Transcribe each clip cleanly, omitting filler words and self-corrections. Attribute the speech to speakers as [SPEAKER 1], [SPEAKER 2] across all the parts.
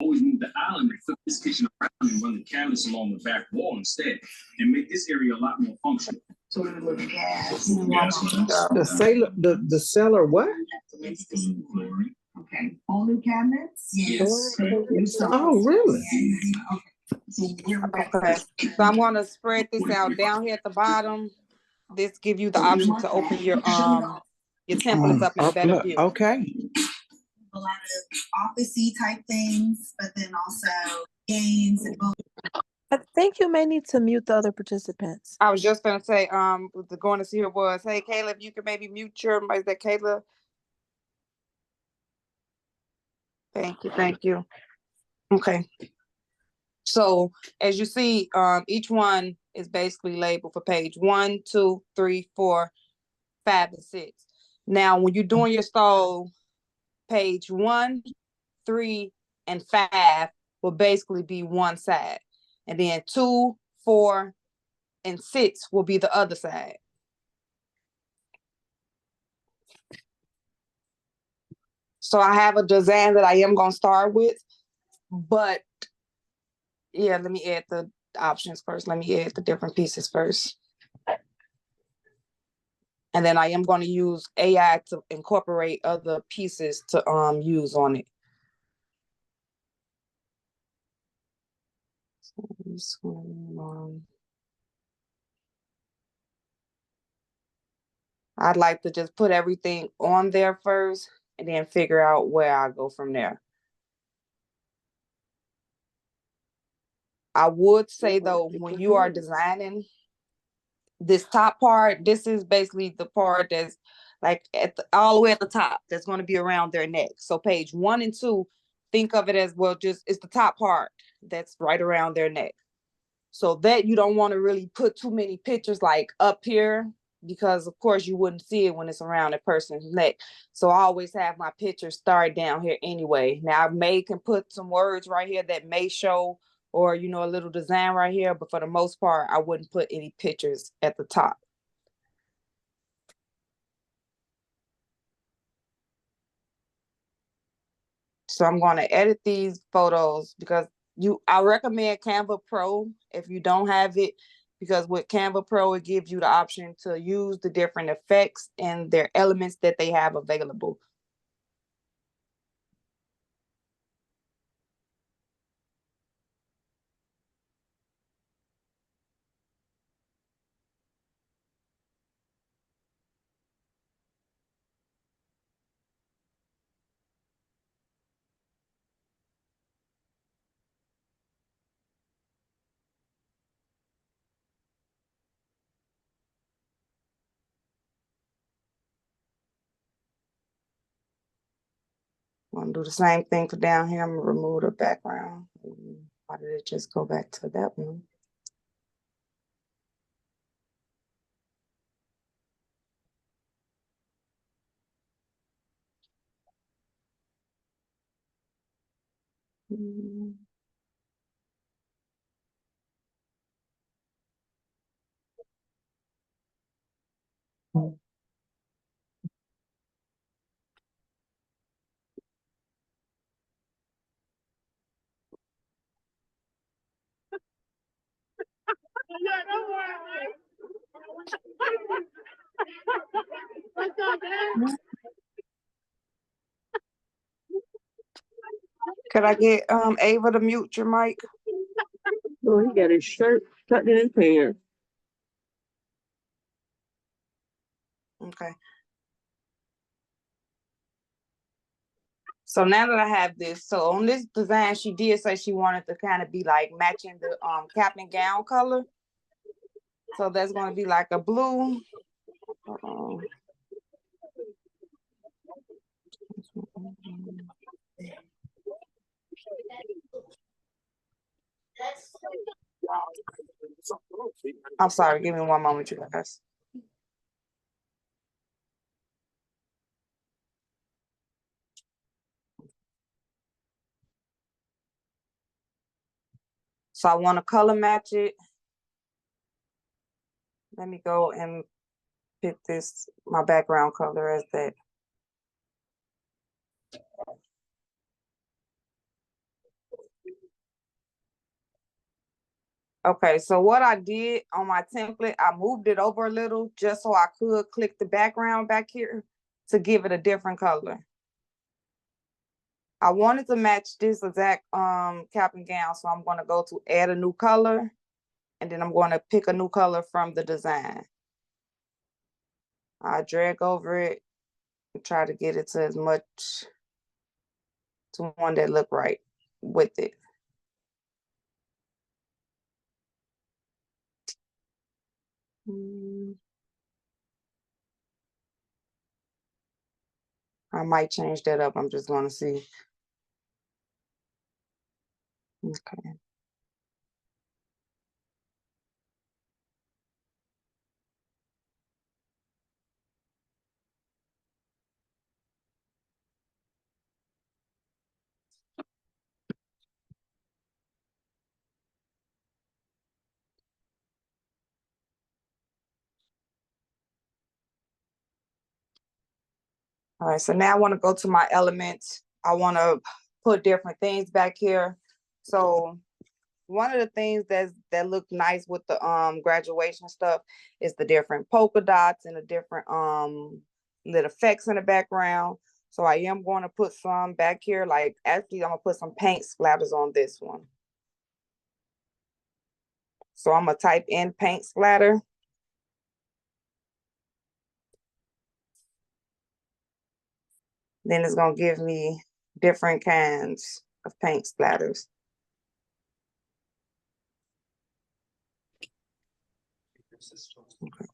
[SPEAKER 1] always move the island and flip this kitchen around and run the cabinets along the back wall instead, and make this area a lot more functional.
[SPEAKER 2] So we look at gas.
[SPEAKER 3] The cellar what?
[SPEAKER 2] Okay, all new cabinets?
[SPEAKER 1] Yes.
[SPEAKER 3] Oh, really?
[SPEAKER 4] Okay, so I'm going to spread this out down here at the bottom. This give you the option to open your templates up in a better view.
[SPEAKER 3] Okay.
[SPEAKER 5] A lot of office-y type things, but then also games and books.
[SPEAKER 6] I think you may need to mute the other participants.
[SPEAKER 4] I was just gonna say, going to see who it was. Hey, Kayla, if you could maybe mute your, is that Kayla? Thank you. Okay. So as you see, each one is basically labeled for page 1, 2, 3, 4, 5, and 6. Now, when you're doing your stall, page 1, 3, and 5 will basically be one side. And then 2, 4, and 6 will be the other side. So I have a design that I am going to start with, but yeah, let me add the options first. Let me add the different pieces first. And then I am going to use AI to incorporate other pieces to use on it. So this one, I'd like to just put everything on there first and then figure out where I go from there. I would say though, when you are designing this top part, this is basically the part that's like all the way at the top, that's going to be around their neck. So page 1 and 2, think of it as, well, just it's the top part that's right around their neck. So that you don't want to really put too many pictures like up here, because of course you wouldn't see it when it's around a person's neck. So I always have my pictures start down here anyway. Now I can put some words right here that may show, or, a little design right here, but for the most part, I wouldn't put any pictures at the top. So I'm going to edit these photos because I recommend Canva Pro if you don't have it, because with Canva Pro, it gives you the option to use the different effects and their elements that they have available. I'm going to do the same thing for down here. I'm going to remove the background. Why did it just go back to that one? Could I get Ava to mute your mic?
[SPEAKER 7] Oh, he got his shirt tucked in his pants.
[SPEAKER 4] Okay. So now that I have this, so on this design, she did say she wanted to kind of be like matching the cap and gown color. So that's going to be like a blue. I'm sorry, give me one moment, you guys. So I want to color match it. Let me go and pick this, my background color as that. Okay, so what I did on my template, I moved it over a little just so I could click the background back here to give it a different color. I wanted to match this exact cap and gown, so I'm gonna go to add a new color, and then I'm gonna pick a new color from the design. I drag over it and try to get it to as much to one that look right with it. I might change that up. I'm just gonna see. Okay. All right, so now I want to go to my elements. I want to put different things back here. So one of the things that look nice with the graduation stuff is the different polka dots and the different little effects in the background. So I am going to put some back here. Like actually, I'm gonna put some paint splatters on this one. So I'm gonna type in paint splatter. Then it's gonna give me different kinds of paint splatters. Okay.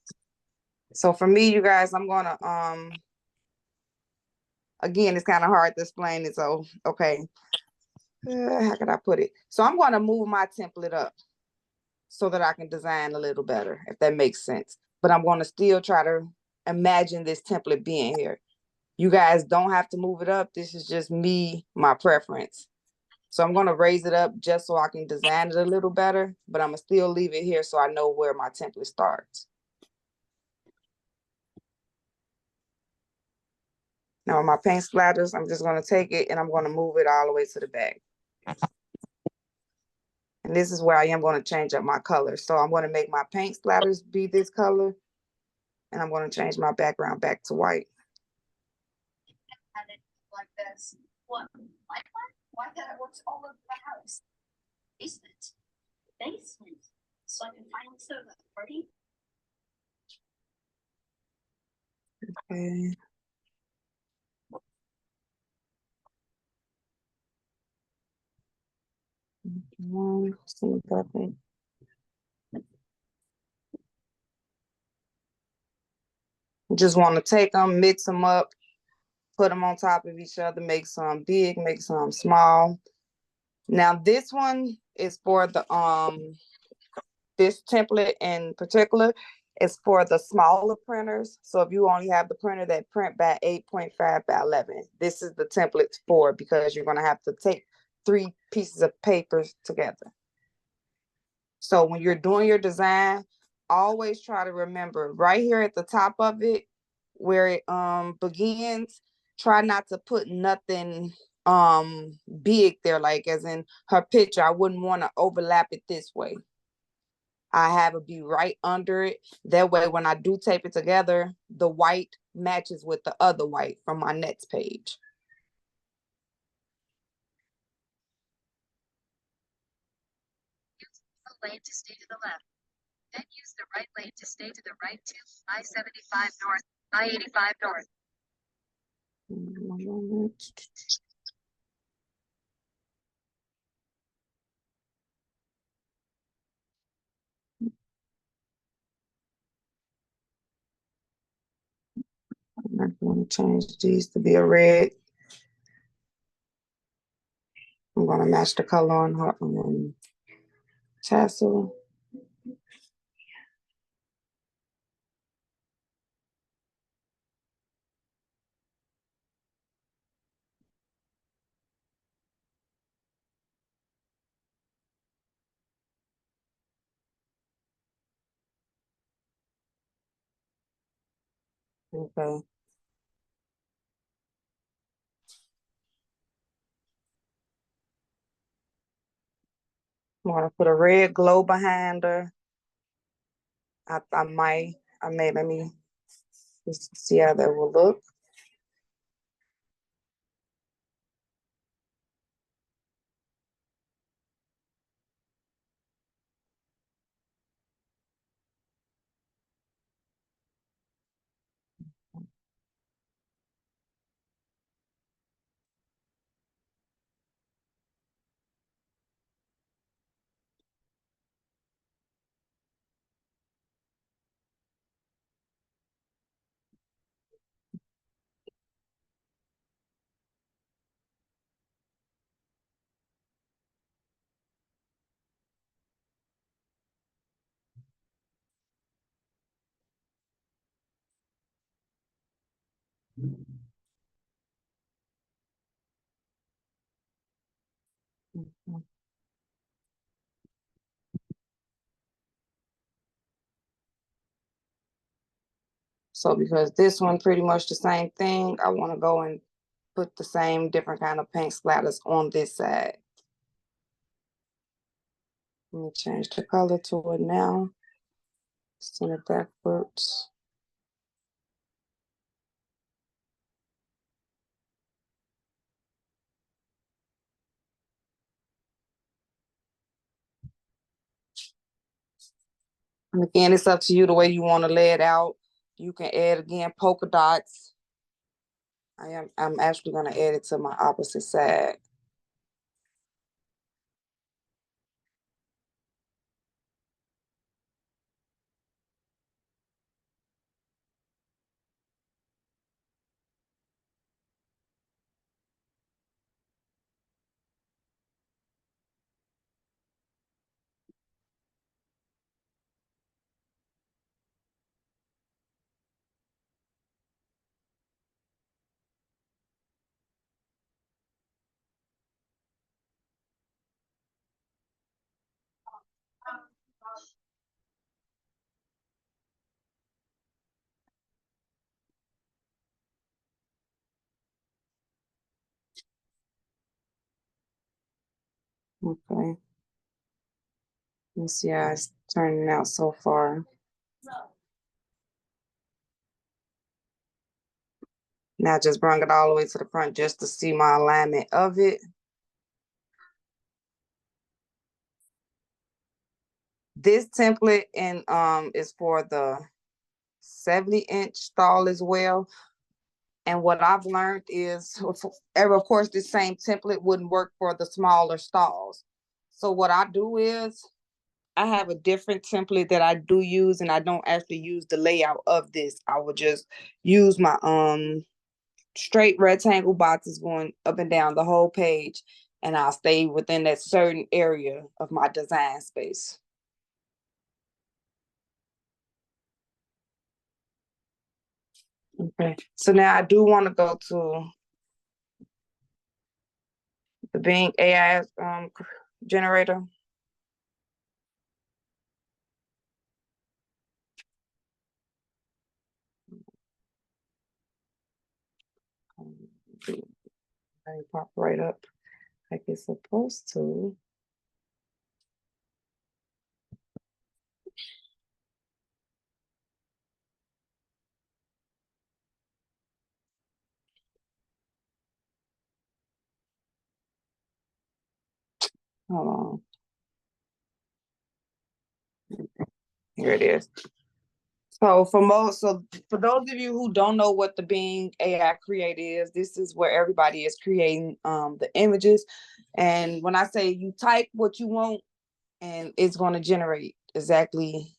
[SPEAKER 4] So for me, you guys, I'm gonna again, it's kind of hard to explain it. So okay, how can I put it? So I'm gonna move my template up so that I can design a little better, if that makes sense. But I'm gonna still try to imagine this template being here. You guys don't have to move it up. This is just me, my preference. So I'm gonna raise it up just so I can design it a little better, but I'm gonna still leave it here so I know where my template starts. Now with my paint splatters, I'm just gonna take it and I'm gonna move it all the way to the back. And this is where I am gonna change up my color. So I'm gonna make my paint splatters be this color, and I'm gonna change my background back to white.
[SPEAKER 8] Like this. What? Like what? Why that it works all over the house? Basement. Basement. So I can finally serve a party.
[SPEAKER 4] Okay. Just want to take them, mix them up, put them on top of each other, make some big, make some small. Now this one is for the this template in particular is for the smaller printers. So if you only have the printer that print by 8.5 by 11, this is the template for, because you're gonna have to take 3 pieces of paper together. So when you're doing your design, always try to remember right here at the top of it, where it begins, try not to put nothing big there, like as in her picture. I wouldn't want to overlap it this way. I have it be right under it. That way, when I do tape it together, the white matches with the other white from my next page.
[SPEAKER 8] Use the lane to stay to the left. Then use the right lane to stay to the right to I-75 north, I-85 north.
[SPEAKER 4] I'm going to change these to be a red. I'm going to match the color on her tassel. Okay. Want to put a red glow behind her. I may, let me just see how that will look. Mhm. So because this one pretty much the same thing, I want to go and put the same different kind of paint splatters on this side. Let me change the color to it now. Send it backwards. And again, it's up to you the way you want to lay it out. You can add again polka dots. I'm actually gonna add it to my opposite side. Okay. Let's see how it's turning out so far. Now just bring it all the way to the front just to see my alignment of it. This template and is for the 70-inch stall as well. And what I've learned is, of course, the same template wouldn't work for the smaller stalls. So what I do is I have a different template that I do use, and I don't actually use the layout of this. I would just use my straight rectangle boxes going up and down the whole page, and I'll stay within that certain area of my design space. Okay, so now I do want to go to the Bing AI generator. Let me pop right up like it's supposed to. Hold on. Here it is. So for those of you who don't know what the Bing AI Create is, this is where everybody is creating the images. And when I say you type what you want, and it's going to generate exactly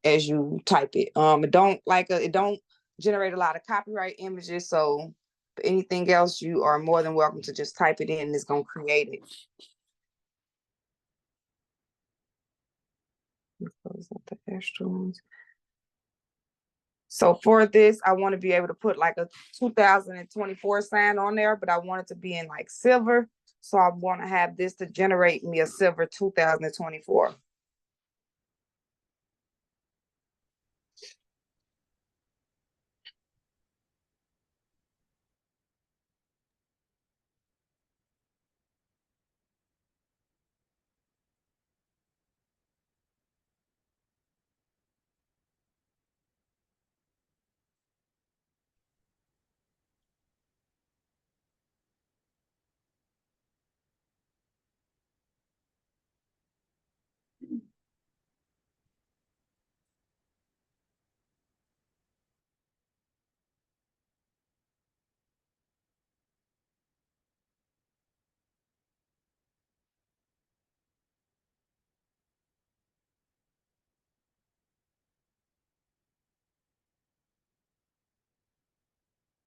[SPEAKER 4] as you type it. It don't generate a lot of copyright images. So for anything else, you are more than welcome to just type it in and it's going to create it. Those are the extra ones. So for this, I want to be able to put like a 2024 sign on there, but I want it to be in like silver. So I want to have this to generate me a silver 2024.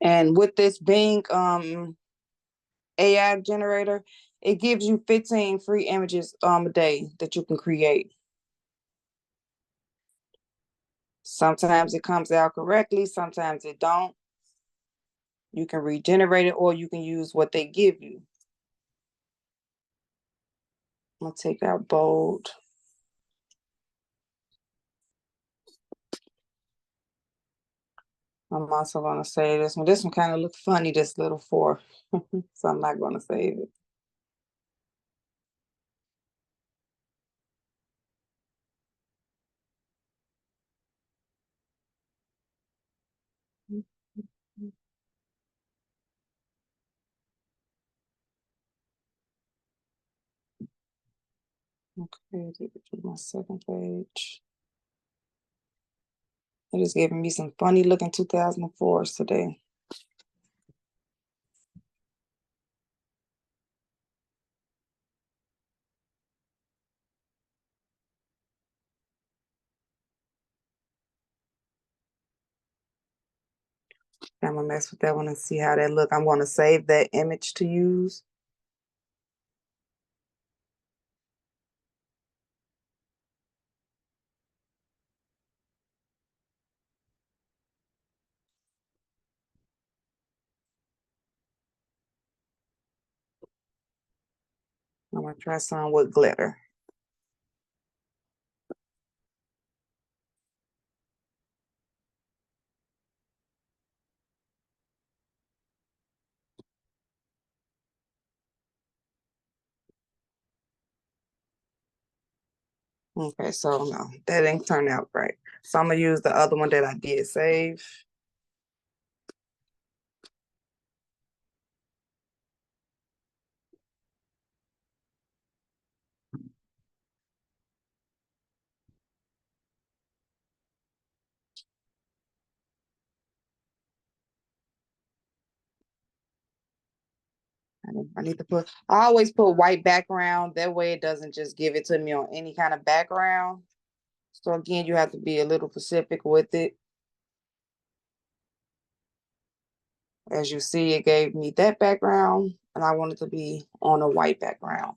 [SPEAKER 4] And with this Bing AI generator, it gives you 15 free images a day that you can create. Sometimes it comes out correctly, sometimes it don't. You can regenerate it or you can use what they give you. I'm gonna take out bold. I'm also gonna save this one. This one kind of looks funny, this little 4. So I'm not gonna save it. Okay, take it to my second page. It is giving me some funny looking 2004s today. I'm gonna mess with that one and see how that look. I'm gonna save that image to use. I'm gonna try some with glitter. Okay, so no, that didn't turn out right. So I'm gonna use the other one that I did save. I need to put, I always put white background. That way it doesn't just give it to me on any kind of background. So again, you have to be a little specific with it. As you see, it gave me that background and I want it to be on a white background.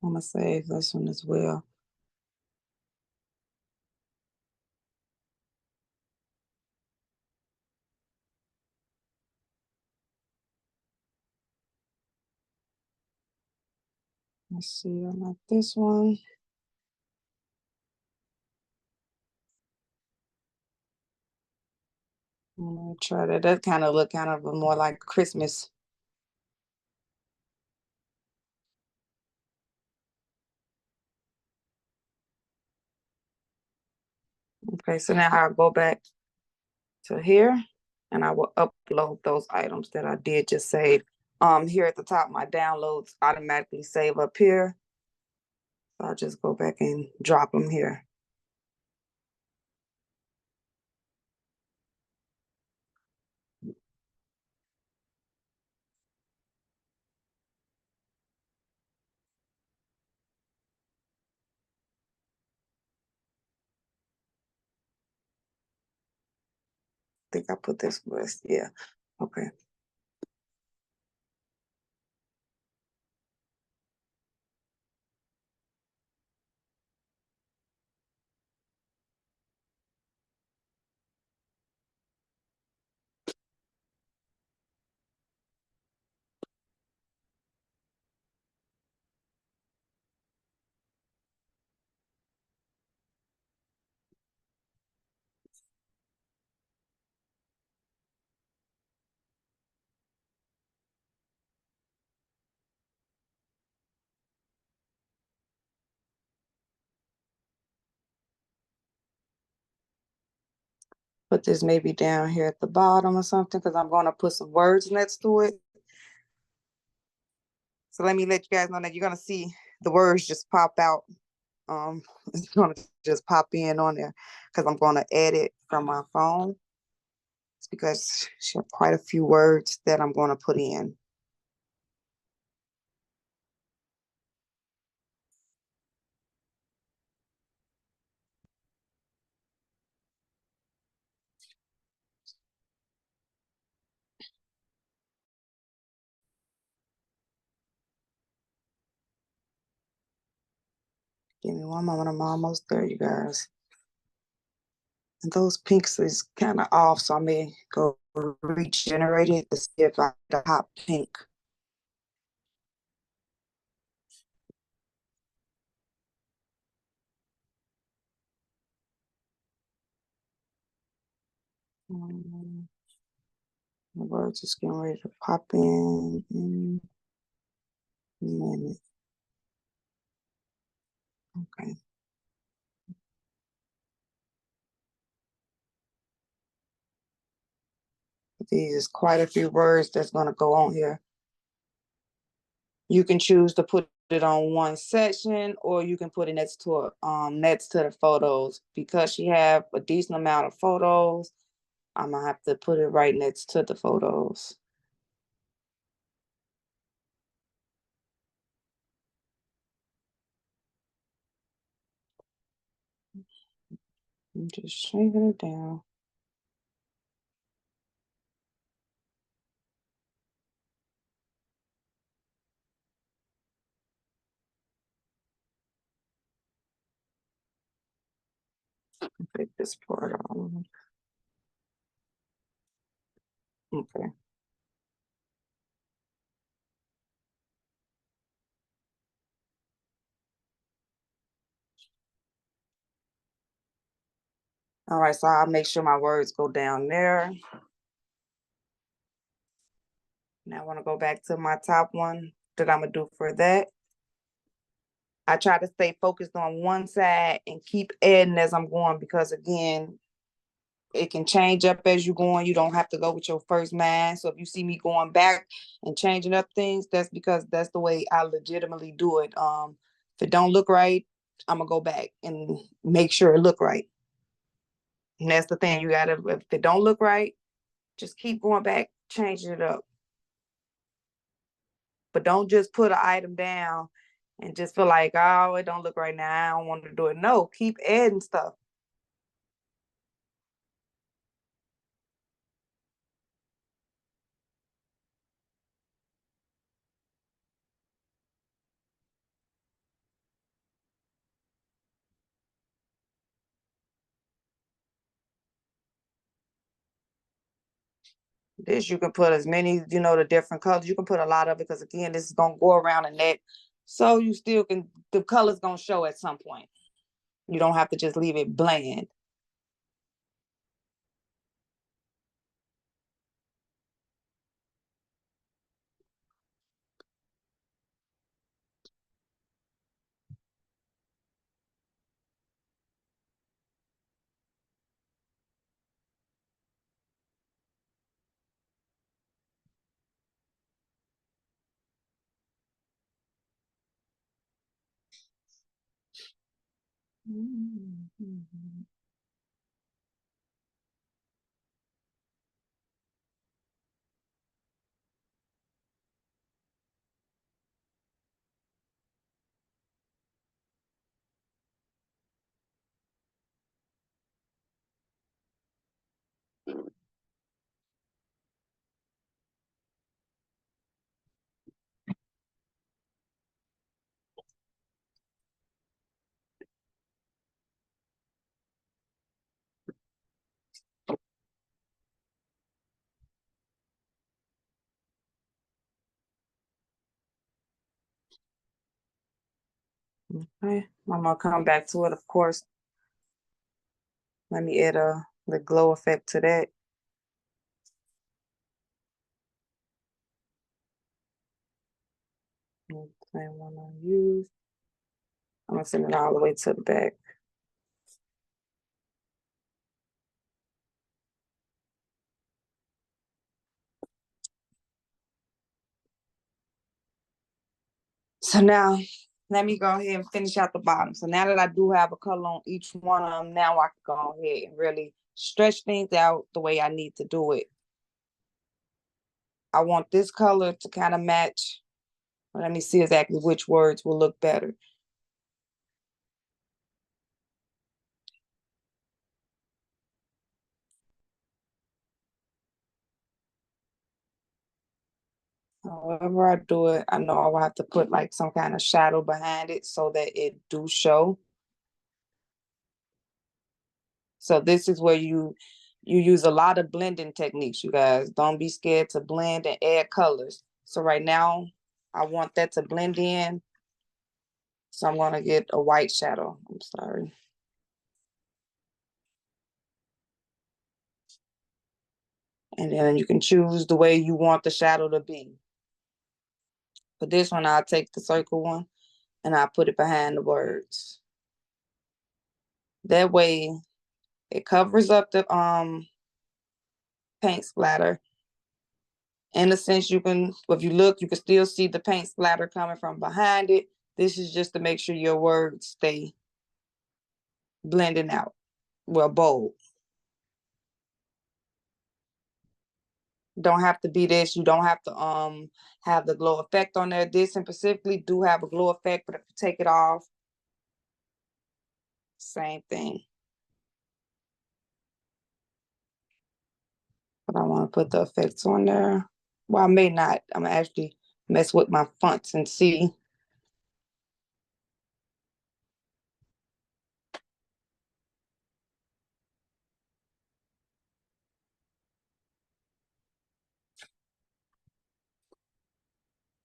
[SPEAKER 4] I'm gonna save this one as well. Let's see, I like this one. I'm gonna try that. That kind of look kind of more like Christmas. Okay, so now I'll go back to here and I will upload those items that I did just save. Here at the top, my downloads automatically save up here. So I'll just go back and drop them here. I think I put this list, yeah, okay. put this maybe down here at the bottom or something, because I'm gonna put some words next to it. So let me let you guys know that you're gonna see the words just pop out. It's gonna just pop in on there because I'm gonna edit from my phone. It's because she have quite a few words that I'm gonna put in. Give me one moment, I'm almost there, you guys. And those pinks is kind of off, so I may go regenerate it to see if I get a hot pink. The words just getting ready to pop in a minute. Okay. These is quite a few words that's gonna go on here. You can choose to put it on one section, or you can put it next to the photos. Because she have a decent amount of photos, I'm gonna have to put it right next to the photos. I'm just shaving it down. Take this part off. Okay. All right, so I'll make sure my words go down there. Now I want to go back to my top one that I'm gonna do for that. I try to stay focused on one side and keep adding as I'm going, because again, it can change up as you're going. You don't have to go with your first mind. So if you see me going back and changing up things, that's because that's the way I legitimately do it. If it don't look right, I'm gonna go back and make sure it look right. And that's the thing. You gotta, if it don't look right, just keep going back, changing it up. But don't just put an item down and just feel like, oh, it don't look right now, I don't want to do it. No, keep adding stuff. This you can put as many, the different colors. You can put a lot of it because again, this is gonna go around the neck. So you still can, the color's gonna show at some point. You don't have to just leave it bland. Okay, I'm gonna come back to it, of course. Let me add the glow effect to that. Same one I use. I'm gonna send it all the way to the back. Same one I use. I'm gonna send it all the way to the back. So now, let me go ahead and finish out the bottom. So now that I do have a color on each one of them, now I can go ahead and really stretch things out the way I need to do it. I want this color to kind of match. Let me see exactly which words will look better. However I do it, I know I will have to put like some kind of shadow behind it so that it do show. So this is where you use a lot of blending techniques, you guys. Don't be scared to blend and add colors. So right now, I want that to blend in. So I'm gonna get a white shadow. I'm sorry. And then you can choose the way you want the shadow to be. For this one, I'll take the circle one and I'll put it behind the words. That way it covers up the paint splatter. In a sense, you can, if you look, you can still see the paint splatter coming from behind it. This is just to make sure your words stay blending out, well, bold. Don't have to be this. You don't have to have the glow effect on there. This and specifically do have a glow effect, but if you take it off, same thing. But I want to put the effects on there. Well, I may not. I'm gonna actually mess with my fonts and see.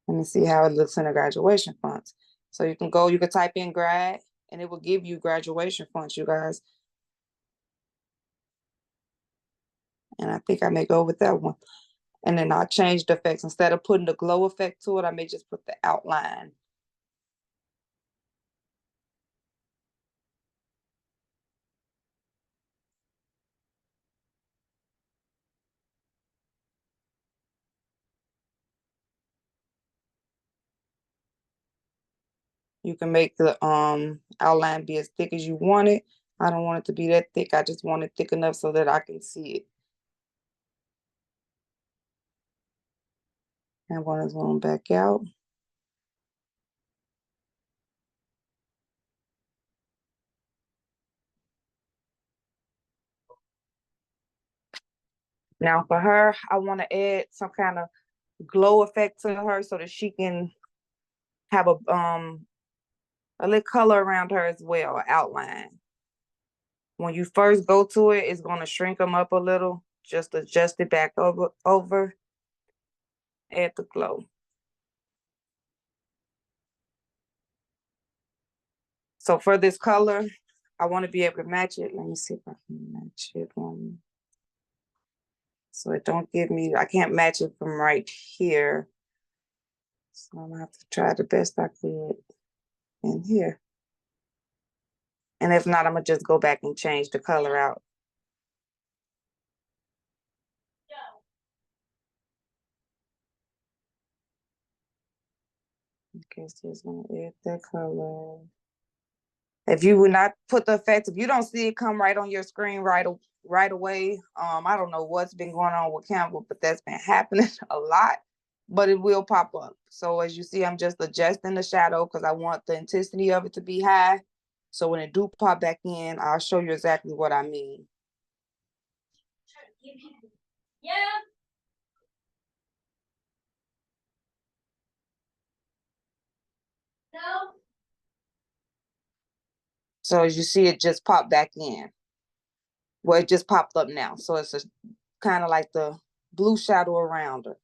[SPEAKER 4] Let me see how it looks in the graduation fonts. So you can go, you can type in grad and it will give you graduation fonts, you guys. And I think I may go with that one. And then I'll change the effects. Instead of putting the glow effect to it, I may just put the outline. You can make the outline be as thick as you want it. I don't want it to be that thick. I just want it thick enough so that I can see it. I'm going to zoom back out. Now for her, I want to add some kind of glow effect to her so that she can have a little color around her as well, outline. When you first go to it, it's going to shrink them up a little. Just adjust it back over. Add the glow. So for this color, I want to be able to match it. Let me see if I can match it on. So it don't give me, I can't match it from right here. So I'm gonna have to try the best I could in here. And if not, I'm gonna just go back and change the color out. Okay, so it's gonna add that color. If you would not put the effect, if you don't see it come right on your screen right away, I don't know what's been going on with Canva, but that's been happening a lot. But it will pop up. So as you see, I'm just adjusting the shadow because I want the intensity of it to be high. So when it do pop back in, I'll show you exactly what I mean.
[SPEAKER 8] Yeah. No.
[SPEAKER 4] So as you see, it just popped back in. Well, it just popped up now. So it's kind of like the blue shadow around her.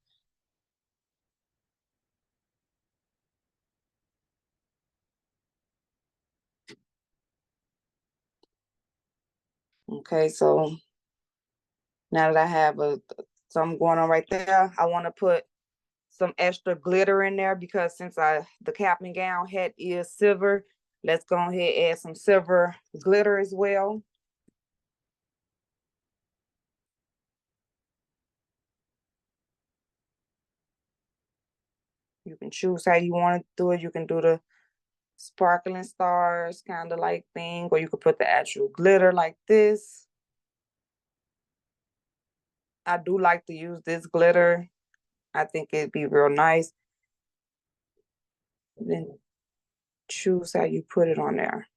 [SPEAKER 4] Okay, so now that I have something going on right there, I want to put some extra glitter in there because since the cap and gown hat is silver, let's go ahead and add some silver glitter as well. You can choose how you want to do it. You can do the sparkling stars kind of like thing, or you could put the actual glitter like this. I do like to use this glitter. I think it'd be real nice. Then choose how you put it on there.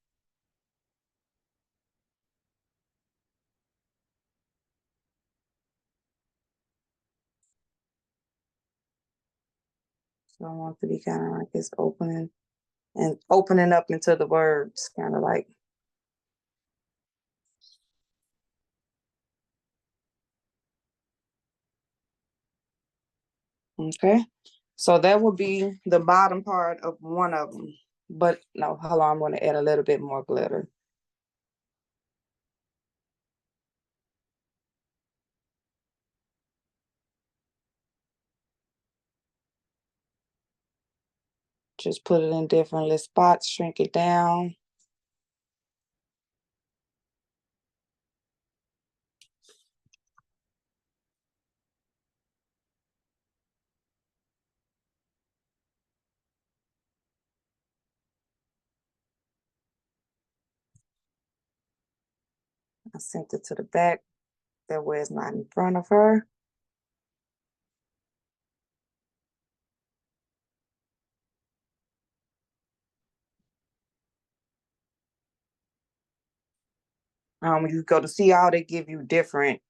[SPEAKER 4] So I want it to be kind of like it's opening and opening up into the words, kind of like. Okay, so that would be the bottom part of one of them. But no, hold on, I'm going to add a little bit more glitter. Just put it in different little spots, shrink it down. I sent it to the back. That way it's not in front of her. You go to see all, they give you different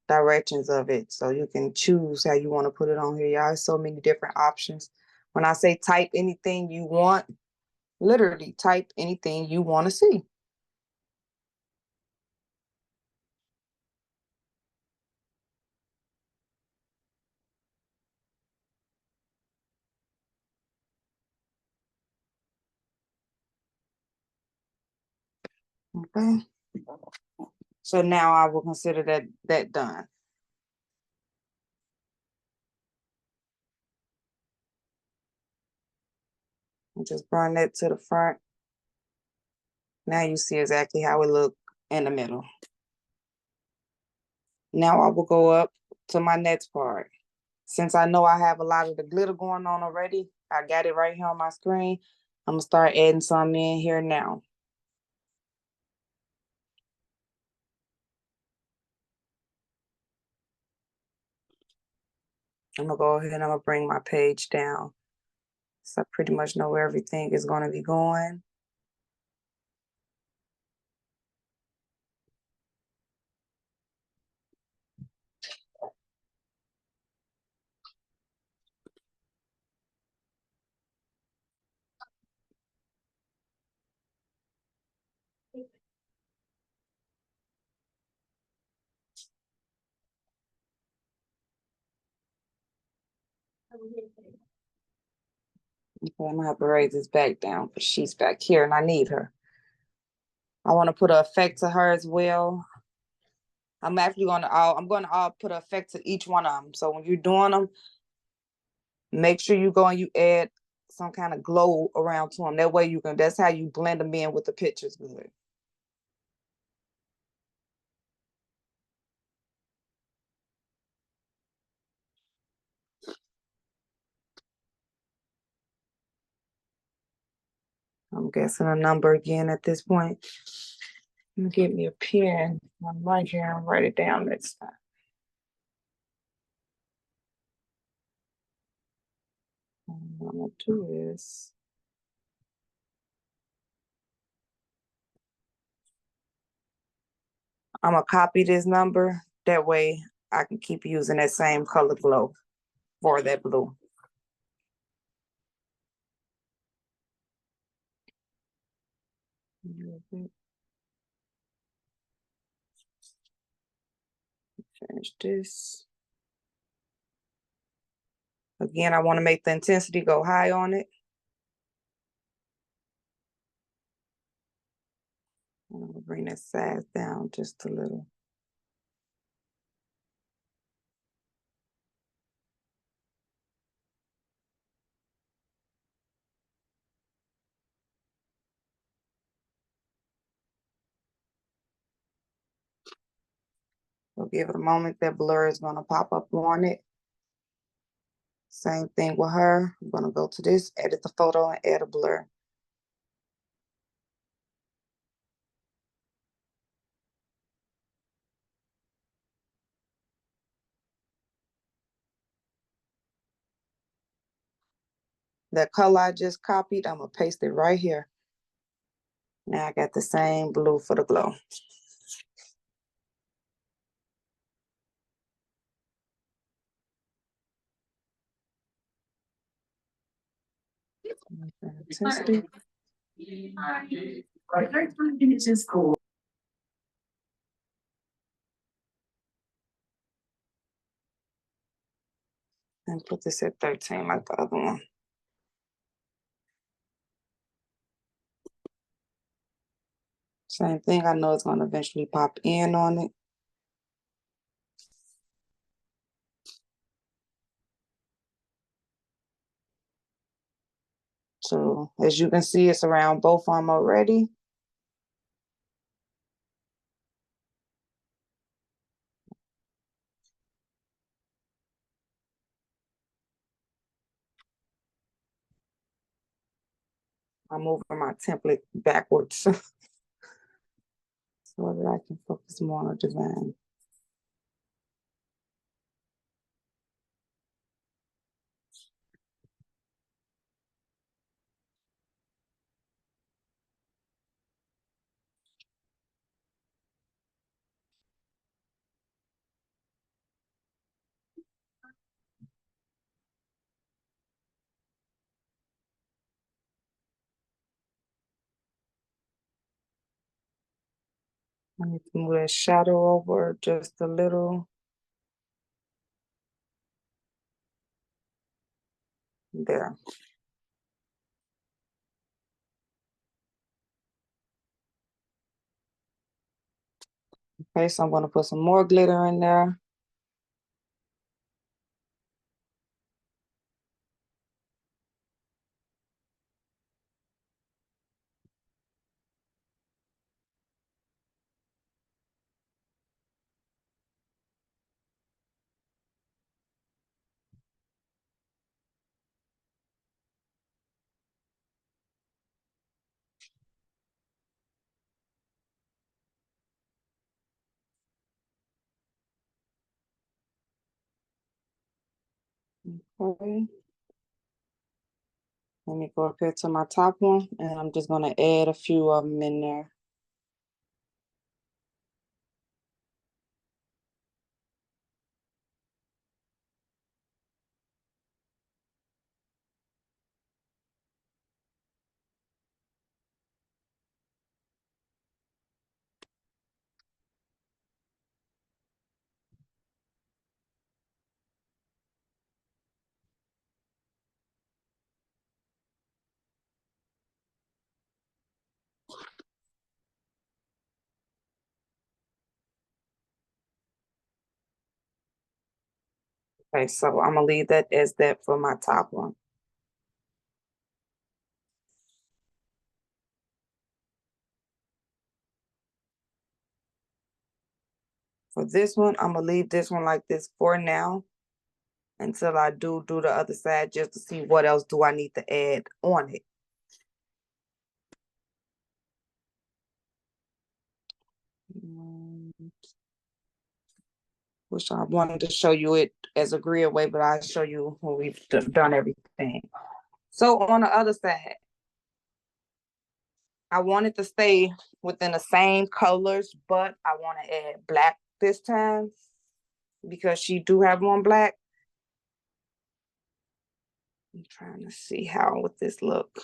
[SPEAKER 4] directions of it. So you can choose how you want to put it on here. Y'all, there's so many different options. When I say type anything you want, literally type anything you want to see. Okay. So now I will consider that done. And just bring that to the front. Now you see exactly how it look in the middle. Now I will go up to my next part. Since I know I have a lot of the glitter going on already, I got it right here on my screen. I'm gonna start adding some in here now. I'm gonna go ahead and I'm gonna bring my page down. So I pretty much know where everything is gonna be going. Okay, I'm gonna have to raise this back down because she's back here and I need her. I want to put an effect to her as well. I'm actually I'm gonna put an effect to each one of them. So when you're doing them, make sure you go and you add some kind of glow around to them. That way that's how you blend them in with the pictures good. I'm guessing a number again at this point. Let me get me a pen. I'm right here and write it down next time. What I'm gonna do is I'm gonna copy this number. That way I can keep using that same color glow for that blue. Change this. Again, I want to make the intensity go high on it. I'm gonna bring that size down just a little. So give it a moment, that blur is gonna pop up on it. Same thing with her. I'm gonna go to this, edit the photo and add a blur. That color I just copied, I'm gonna paste it right here. Now I got the same blue for the glow. Test it. And put this at 13 like the other one. Same thing, I know it's gonna eventually pop in on it. So as you can see, it's around both of them already. I'm moving my template backwards so that I can focus more on the design. I need to move that shadow over just a little. There. Okay, so I'm gonna put some more glitter in there. Okay. Let me go up here to my top one, and I'm just gonna add a few of them in there. Okay, so I'm gonna leave that as that for my top one. For this one, I'm gonna leave this one like this for now until I do the other side just to see what else do I need to add on it. Which I wanted to show you it as a grid way, but I'll show you when we've done everything. So on the other side, I wanted to stay within the same colors, but I want to add black this time because she do have one black. I'm trying to see how would this look.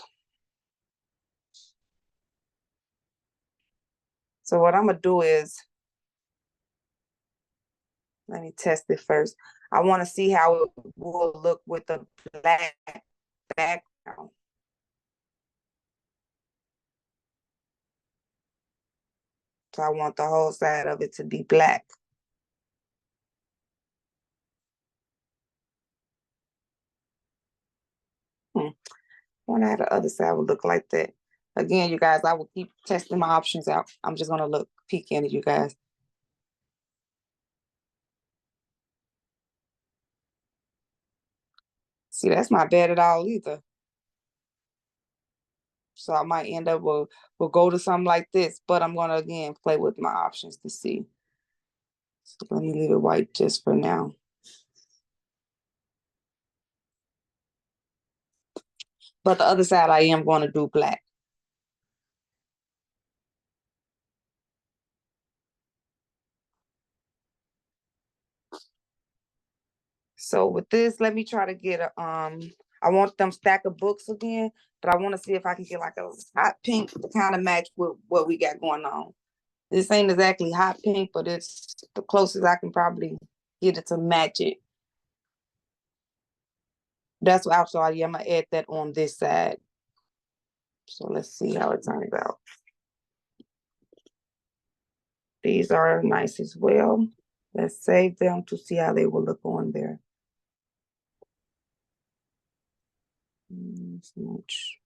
[SPEAKER 4] So what I'm gonna do is, let me test it first. I want to see how it will look with the black background. So I want the whole side of it to be black. I wonder how the other side would look like that. Again, you guys, I will keep testing my options out. I'm just gonna look, peek into you guys. See, that's not bad at all either. So I might end up will go to something like this, but I'm gonna again play with my options to see. So let me leave it white just for now. But the other side I am going to do black. So with this, let me try to get a I want them stack of books again, but I want to see if I can get like a hot pink to kind of match with what we got going on. This ain't exactly hot pink, but it's the closest I can probably get it to match it. That's what also I'm gonna add that on this side. So let's see how it turns out. These are nice as well. Let's save them to see how they will look on there. Much.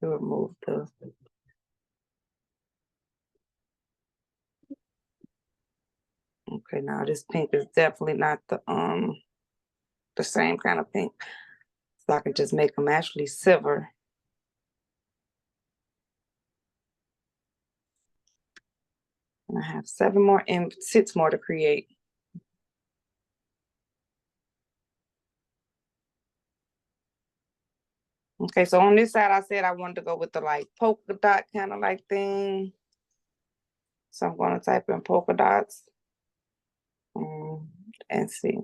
[SPEAKER 4] Remove the okay. Now this pink is definitely not the same kind of pink. So I can just make them actually silver. And I have 7 more and 6 more to create. Okay, so on this side, I said I wanted to go with the like polka dot kind of like thing. So I'm going to type in polka dots and see.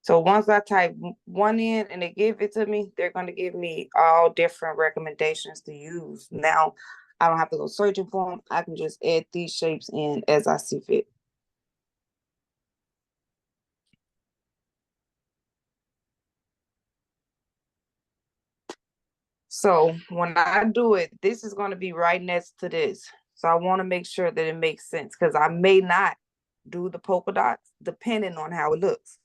[SPEAKER 4] So once I type one in and they give it to me, they're going to give me all different recommendations to use. Now, I don't have to go searching for them. I can just add these shapes in as I see fit. So when I do it, this is going to be right next to this. So I want to make sure that it makes sense because I may not do the polka dots depending on how it looks.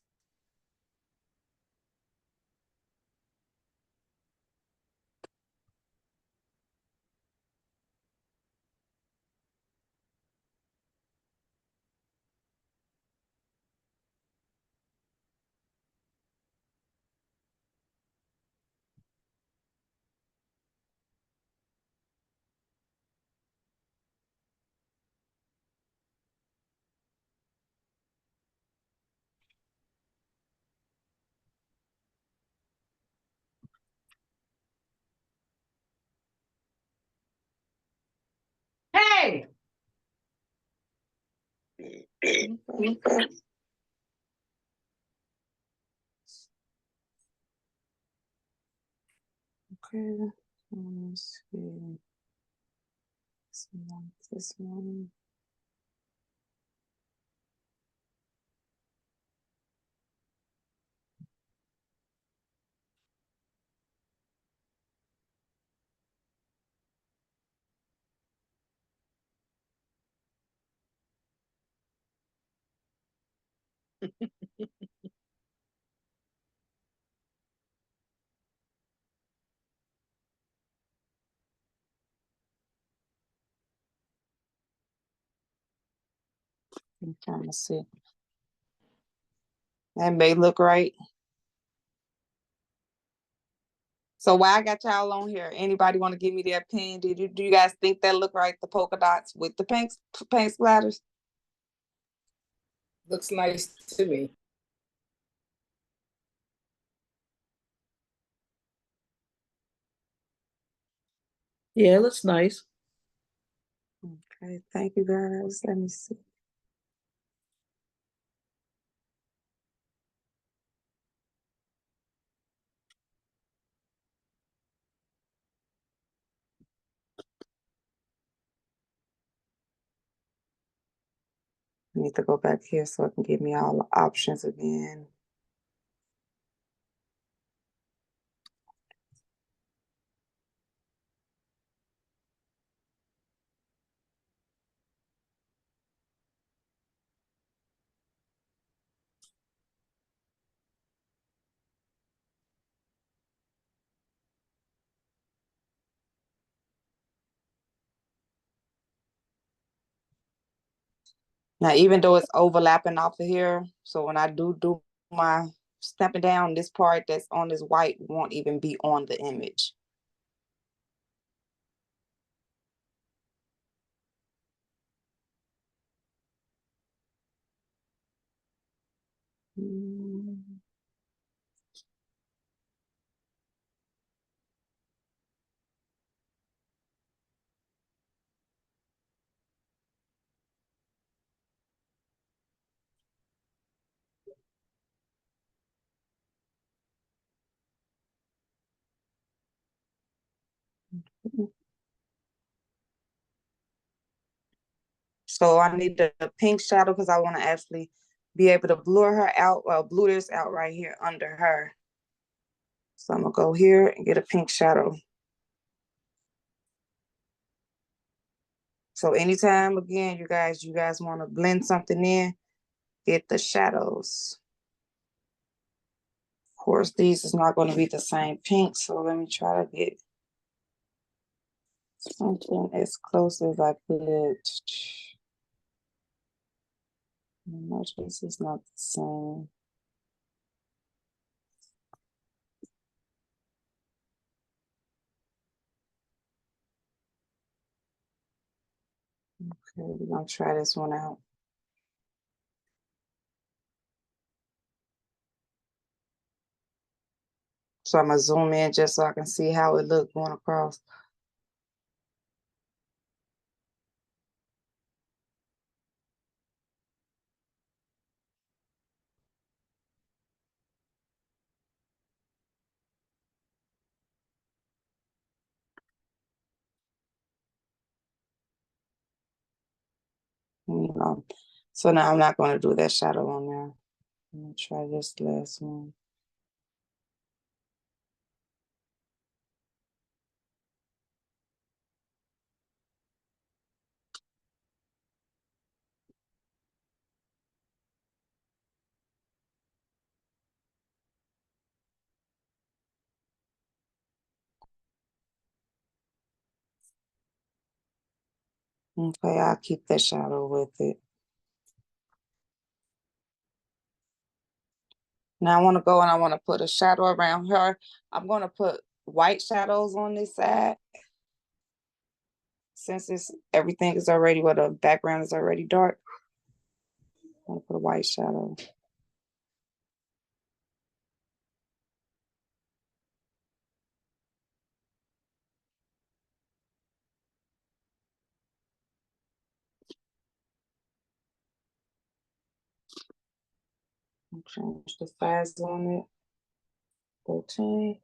[SPEAKER 7] Hey!
[SPEAKER 4] Okay. Okay. Let's see. This one. I'm trying to see. That may look right. So why I got y'all on here? Anybody want to give me their opinion? Do you guys think that look right? The polka dots with the paint splatters?
[SPEAKER 3] Looks nice to me.
[SPEAKER 7] Yeah, it looks nice.
[SPEAKER 4] Okay, thank you guys. Let me see. need to go back here so it can give me all the options again. Now, even though it's overlapping off of here, so when I do my stepping down, this part that's on this white won't even be on the image. Mm. So I need the pink shadow because I want to actually be able to blur her out, blue this out right here under her. So I'm gonna go here and get a pink shadow. So anytime, again, you guys want to blend something in, get the shadows. Of course, these is not going to be the same pink, so let me try to get something as close as I could. Much this is not the same. Okay, we're gonna try this one out. So I'm gonna zoom in just so I can see how it looked going across. You know, so now I'm not gonna do that shadow on there. I'm gonna try this last one. Okay, I'll keep that shadow with it. Now I want to go and I want to put a shadow around her. I'm going to put white shadows on this side. Since everything is already, well, the background is already dark. I'm going to put a white shadow. Change the size on it. 13.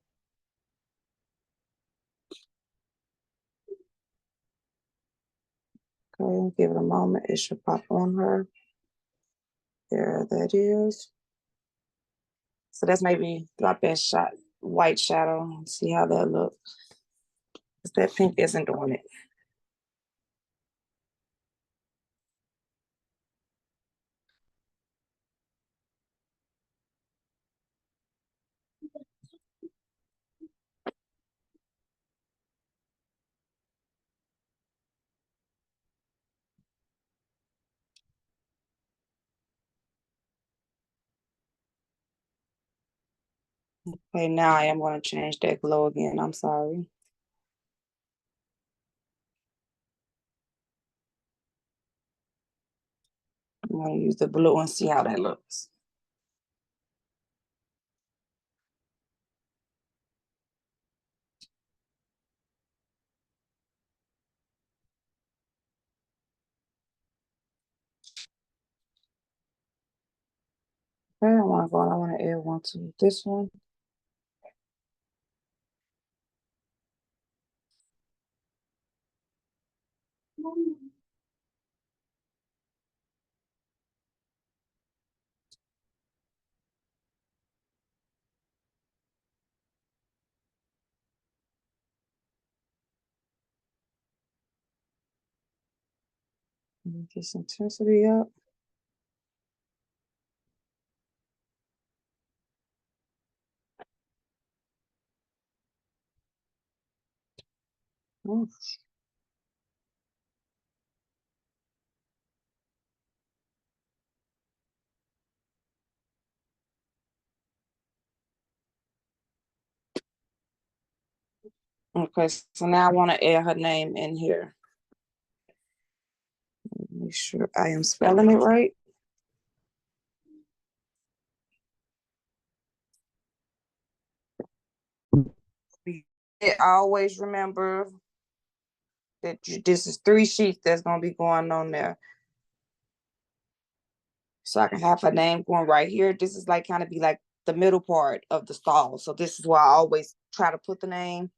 [SPEAKER 4] Okay, give it a moment. It should pop on her. There that is. So that's maybe my best shot. White shadow. See how that looks. Because that pink isn't doing it. Okay, now I am going to change that glow again. I'm sorry. I'm going to use the blue and see how that looks. Okay, I want to add one to this one. Get this intensity up. Oh. Okay, so now I want to add her name in here. Make sure I am spelling it right. Always remember that this is 3 sheets that's gonna be going on there. So I can have her name going right here. This is like kind of be like the middle part of the stall. So this is where I always try to put the name.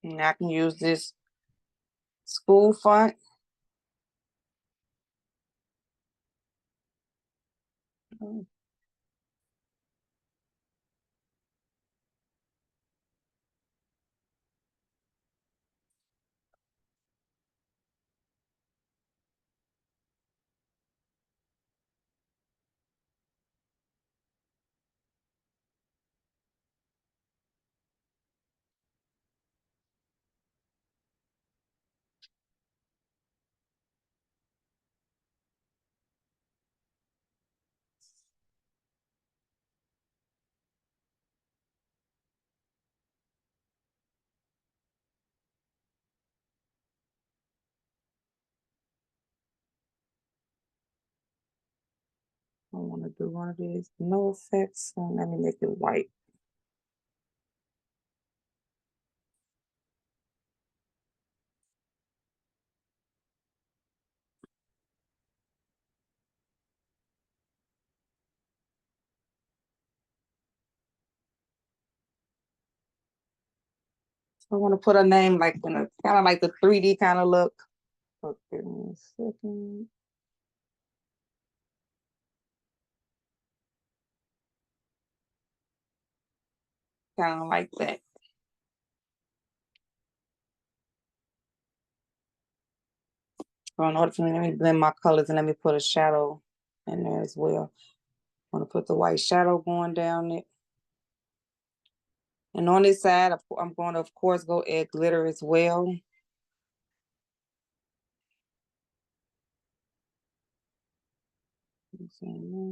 [SPEAKER 4] And I can use this school font. I want to do one of these, no effects, and let me make it white. I want to put a name like in a kind of like the 3D kind of look. Okay, give me a second. Kind of like that. So in order for me, let me blend my colors and let me put a shadow in there as well. I want to put the white shadow going down it. And on this side, I'm going to, of course, go add glitter as well.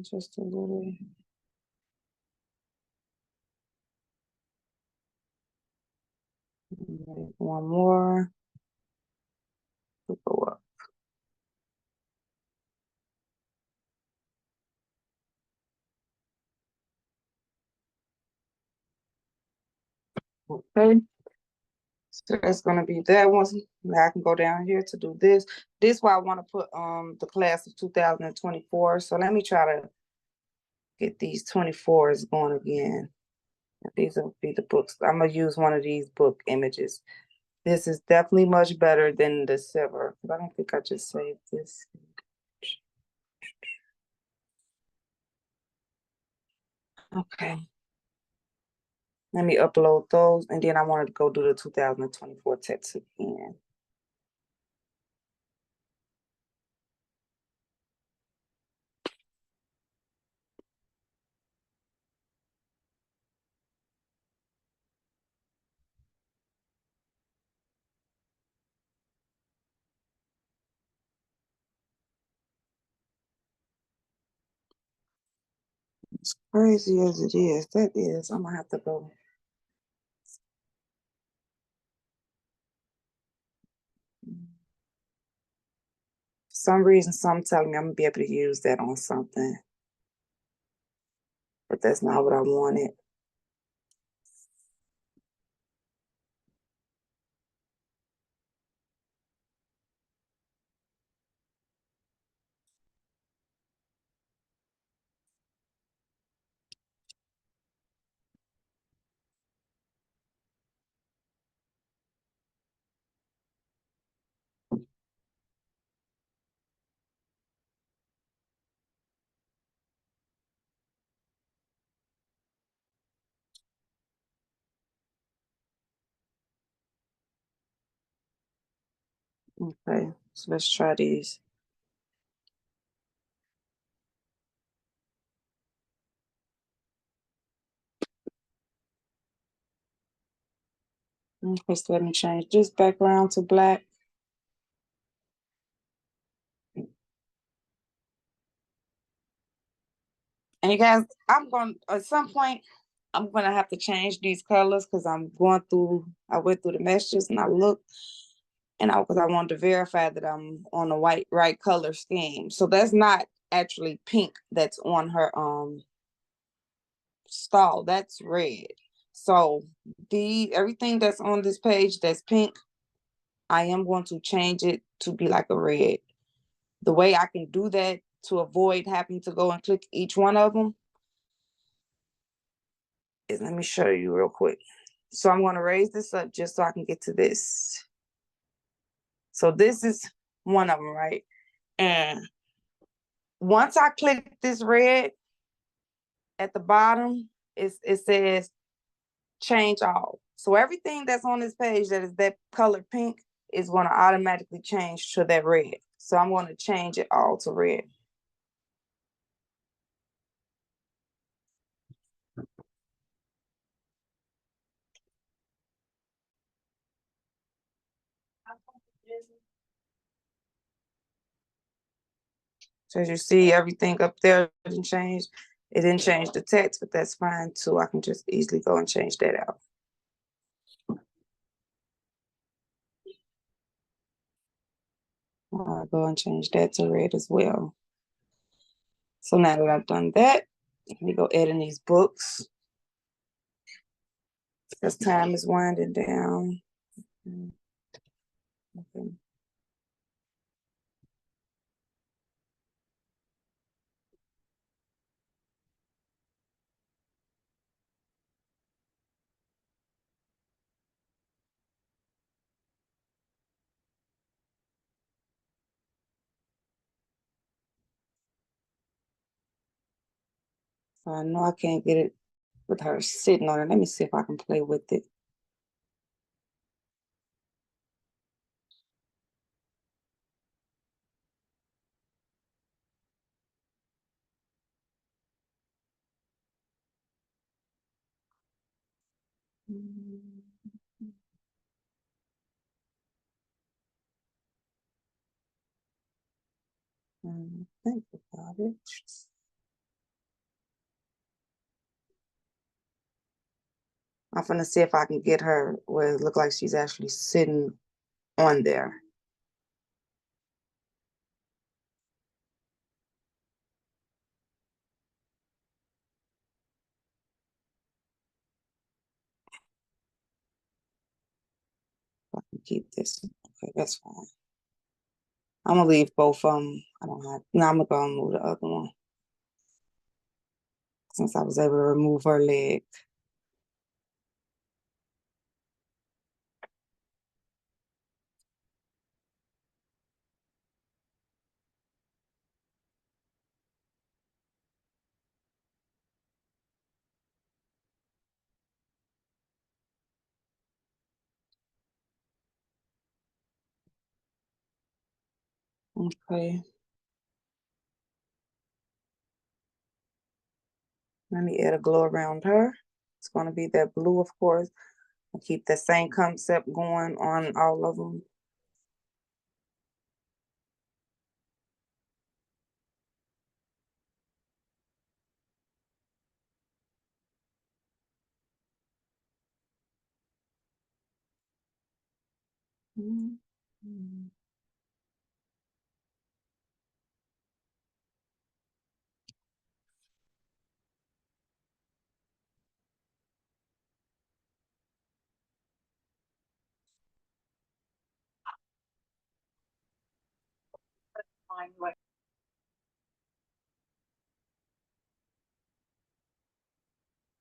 [SPEAKER 4] Just a little. One more. To go up. Okay. So that's gonna be that one. Now I can go down here to do this. This is why I want to put the class of 2024. So let me try to get these 24s going again. These will be the books. I'm gonna use one of these book images. This is definitely much better than the silver. I don't think I just saved this. Okay. Let me upload those, and then I wanted to go do the 2024 text again. As crazy as it is, I'm gonna have to go. For some reason, some telling me I'm gonna be able to use that on something, but that's not what I wanted. Okay, so let's try these. Okay, so let me change this background to black. And you guys, at some point, I'm gonna have to change these colors because I went through the messages and I looked and because I wanted to verify that I'm on the right color scheme. So that's not actually pink that's on her stall, that's red. So everything that's on this page that's pink, I am going to change it to be like a red. The way I can do that to avoid having to go and click each one of them is, let me show you real quick. So I'm going to raise this up just so I can get to this. So this is one of them, right? And once I click this red at the bottom, it says change all. So everything that's on this page that is that color pink is going to automatically change to that red. So I'm going to change it all to red. So as you see, everything up there didn't change. It didn't change the text, but that's fine too. I can just easily go and change that out. I'll go and change that to red as well. So now that I've done that, let me go edit these books. Because time is winding down. Okay. So I know I can't get it with her sitting on it. Let me see if I can play with it. Think about it. I'm gonna see if I can get her where it look like she's actually sitting on there. I can keep this. Okay, that's fine. I'm gonna leave both of them. I don't have. No, I'm gonna go and move the other one since I was able to remove her leg. Okay. Let me add a glow around her. It's gonna be that blue, of course. I'll keep the same concept going on all of them.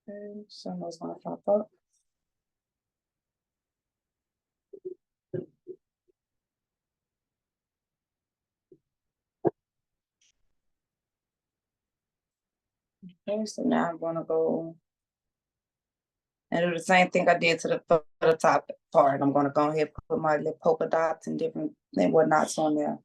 [SPEAKER 4] Okay, someone's gonna pop up. Okay, so now I'm gonna go And do the same thing I did to the top part. I'm gonna go ahead and put my little polka dots and different and whatnots on there.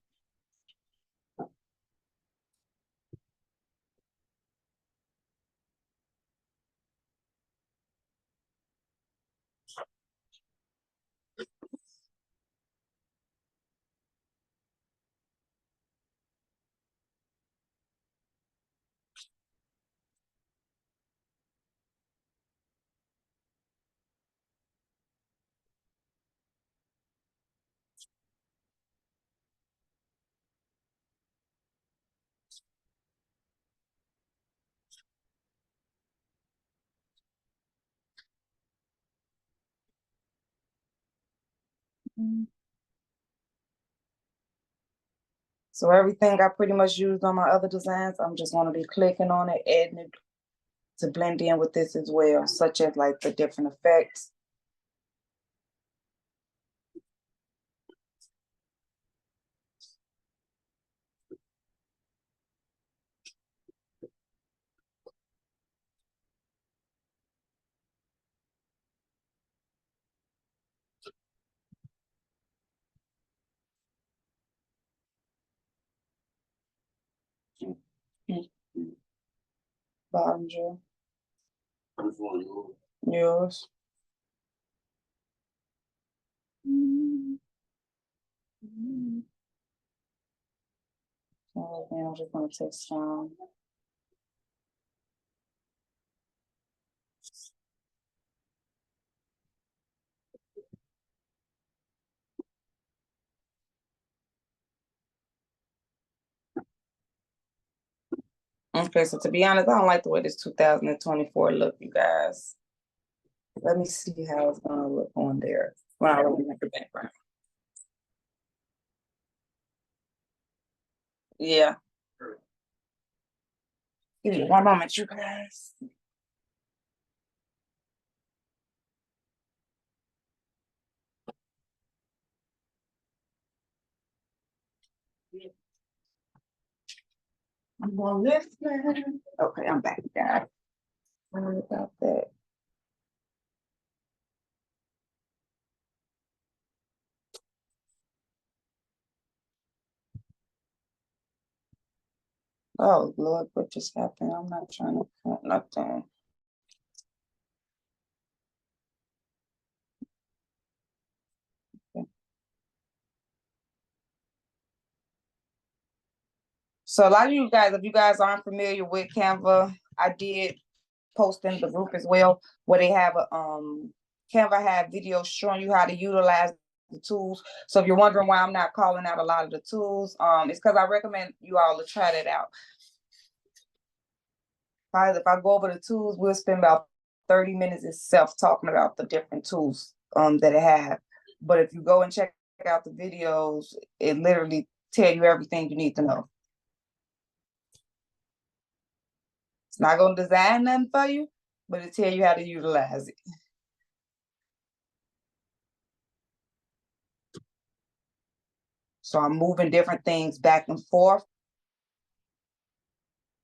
[SPEAKER 4] So everything I pretty much used on my other designs, I'm just gonna be clicking on it, adding it to blend in with this as well, such as like the different effects. Bottom Joe. Yours. So then I'm just gonna take some. Okay, so to be honest, I don't like the way this 2024 look, you guys. Let me see how it's gonna look on there when I really make the background. Yeah. Give me one moment, you guys. I'm gonna listen. Okay, I'm back, guys. Sorry about that. Oh Lord, what just happened? I'm not trying to cut nothing. So a lot of you guys, if you guys aren't familiar with Canva, I did post in the group as well, where they have a Canva have videos showing you how to utilize the tools. So if you're wondering why I'm not calling out a lot of the tools, it's because I recommend you all to try that out. If I go over the tools, we'll spend about 30 minutes itself talking about the different tools that it have. But if you go and check out the videos, it literally tell you everything you need to know. It's not gonna design nothing for you, but it tell you how to utilize it. So I'm moving different things back and forth.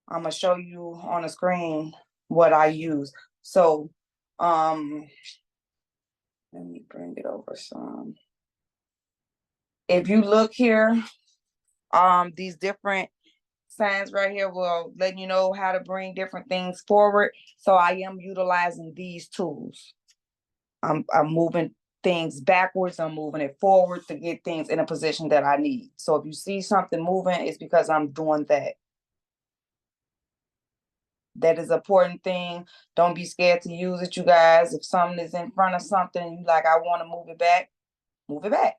[SPEAKER 4] I'm gonna show you on the screen what I use. So let me bring it over some. If you look here, these different signs right here will let you know how to bring different things forward. So I am utilizing these tools. I'm moving things backwards, I'm moving it forward to get things in a position that I need. So if you see something moving, it's because I'm doing that. That is an important thing. Don't be scared to use it, you guys. If something is in front of something, you like, I want to move it back, move it back.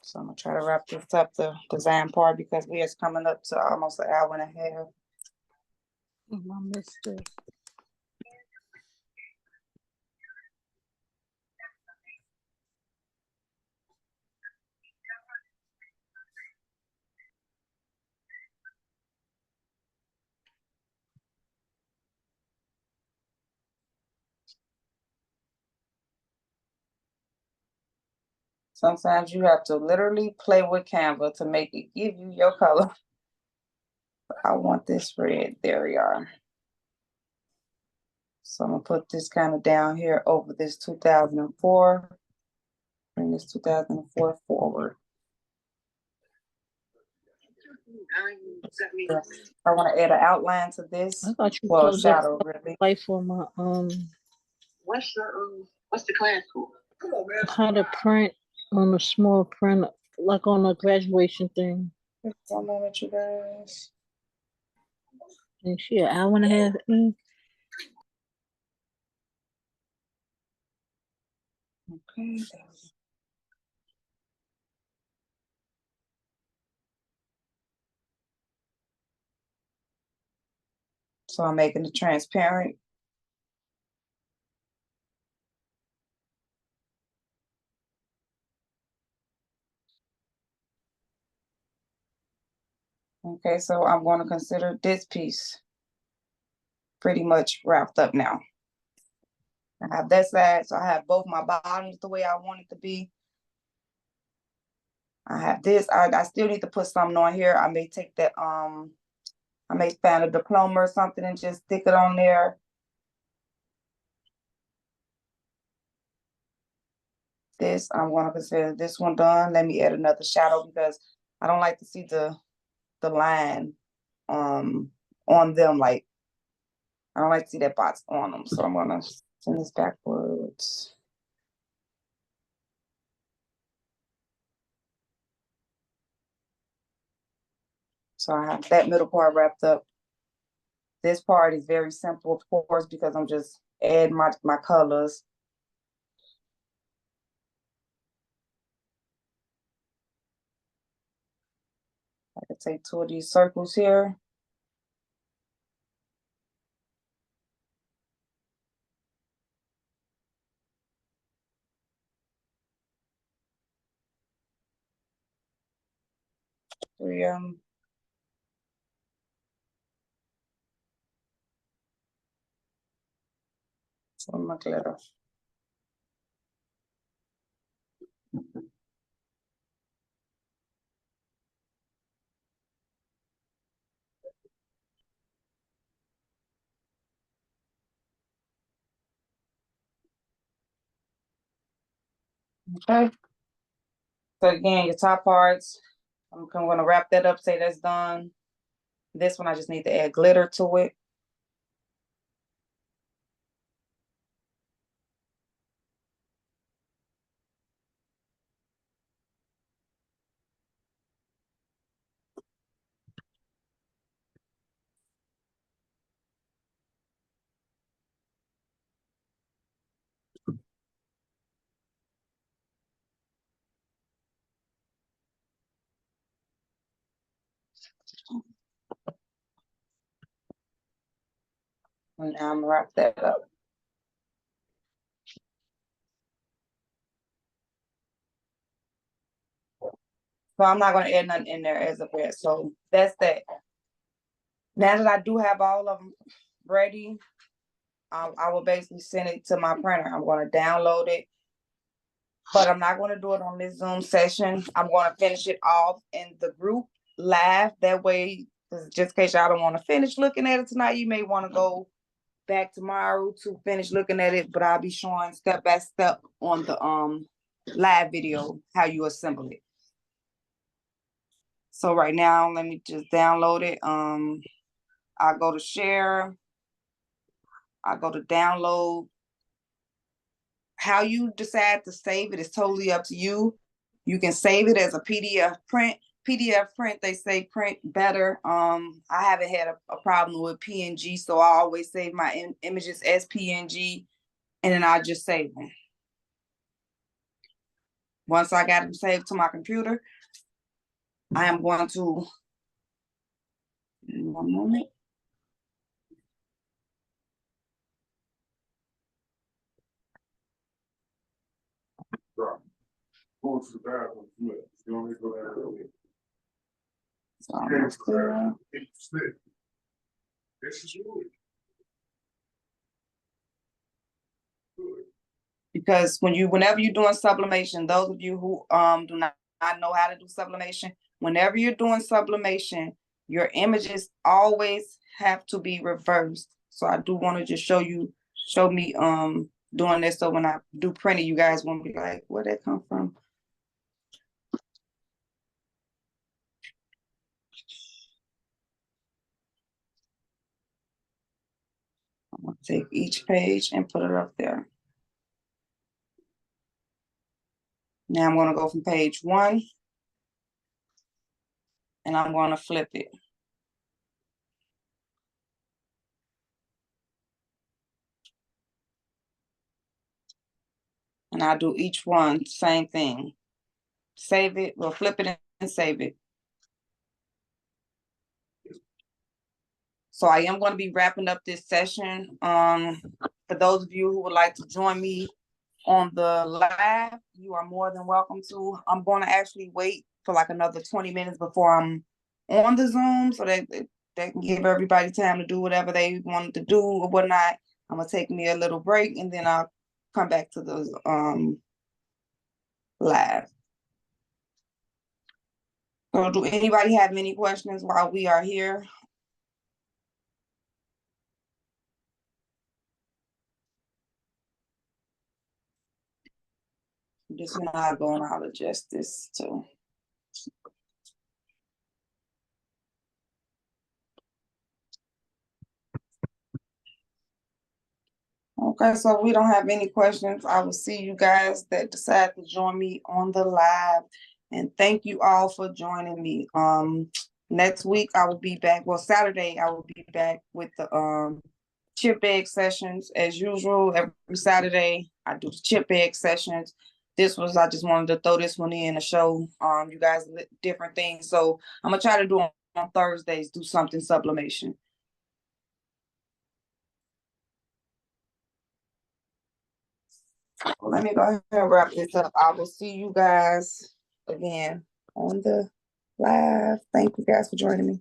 [SPEAKER 4] So I'm gonna try to wrap this up, the design part, because we are coming up to almost an hour and a half.
[SPEAKER 6] I missed this.
[SPEAKER 4] Sometimes you have to literally play with Canva to make it give you your color. I want this red. There we are. So I'm gonna put this kind of down here over this 2004. Bring this 2004 forward. I want to add an outline to this.
[SPEAKER 7] I thought you
[SPEAKER 4] Well,
[SPEAKER 7] closed up
[SPEAKER 4] shadow really.
[SPEAKER 7] light for my
[SPEAKER 8] What's the class for?
[SPEAKER 7] how to print on a small print like on a graduation thing.
[SPEAKER 4] One moment, you guys.
[SPEAKER 7] And she an hour and a half in.
[SPEAKER 4] Okay. So I'm making it transparent. Okay, so I'm going to consider this piece pretty much wrapped up now. I have that side, so I have both my bottoms the way I want it to be. I have this. I still need to put something on here. I may take that, I may find a diploma or something and just stick it on there. This, I'm going to consider this one done. Let me add another shadow because I don't like to see the line on them. Like, I don't like to see that box on them. So I'm going to send this backwards. So I have that middle part wrapped up. This part is very simple, of course, because I'm just adding my colors. I can take 2 of these circles here. Three for my glitter. Okay. So again, your top parts, I'm gonna wrap that up, say that's done. This one, I just need to add glitter to it. And now I'm gonna wrap that up. So I'm not gonna add nothing in there as of yet. So that's that. Now that I do have all of them ready, I will basically send it to my printer. I'm gonna download it, but I'm not gonna do it on this Zoom session. I'm gonna finish it off in the group live. That way, just in case y'all don't want to finish looking at it tonight, you may want to go back tomorrow to finish looking at it, but I'll be showing step by step on the live video how you assemble it. So right now, let me just download it. I'll go to share. I'll go to download. How you decide to save it is totally up to you. You can save it as a PDF print. PDF print, they say print better. I haven't had a problem with PNG, so I always save my images as PNG, and then I just save them. Once I got them saved to my computer, I am going to, one moment.
[SPEAKER 9] Go to the bathroom. You don't need to go there early.
[SPEAKER 4] So I'm gonna clear.
[SPEAKER 9] This is really good.
[SPEAKER 4] Because whenever you're doing sublimation, those of you who do not know how to do sublimation, whenever you're doing sublimation, your images always have to be reversed. So I do want to just show me doing this, so when I do print it, you guys won't be like, where'd that come from? I'm gonna take each page and put it up there. Now I'm gonna go from page 1 and I'm gonna flip it. And I do each one, same thing. Save it, we'll flip it and save it. So I am going to be wrapping up this session. For those of you who would like to join me on the live, you are more than welcome to. I'm going to actually wait for like another 20 minutes before I'm on the Zoom, so that they can give everybody time to do whatever they wanted to do or whatnot. I'm gonna take me a little break and then I'll come back to the live. So do anybody have any questions while we are here? Just when I go and I'll adjust this too. Okay, so we don't have any questions. I will see you guys that decide to join me on the live. And thank you all for joining me. Next week I will be back. Well, Saturday I will be back with the chip bag sessions as usual. Every Saturday I do the chip bag sessions. I just wanted to throw this one in to show you guys different things. So I'm gonna try to do on Thursdays, do something sublimation. Let me go ahead and wrap this up. I will see you guys again on the live. Thank you guys for joining me.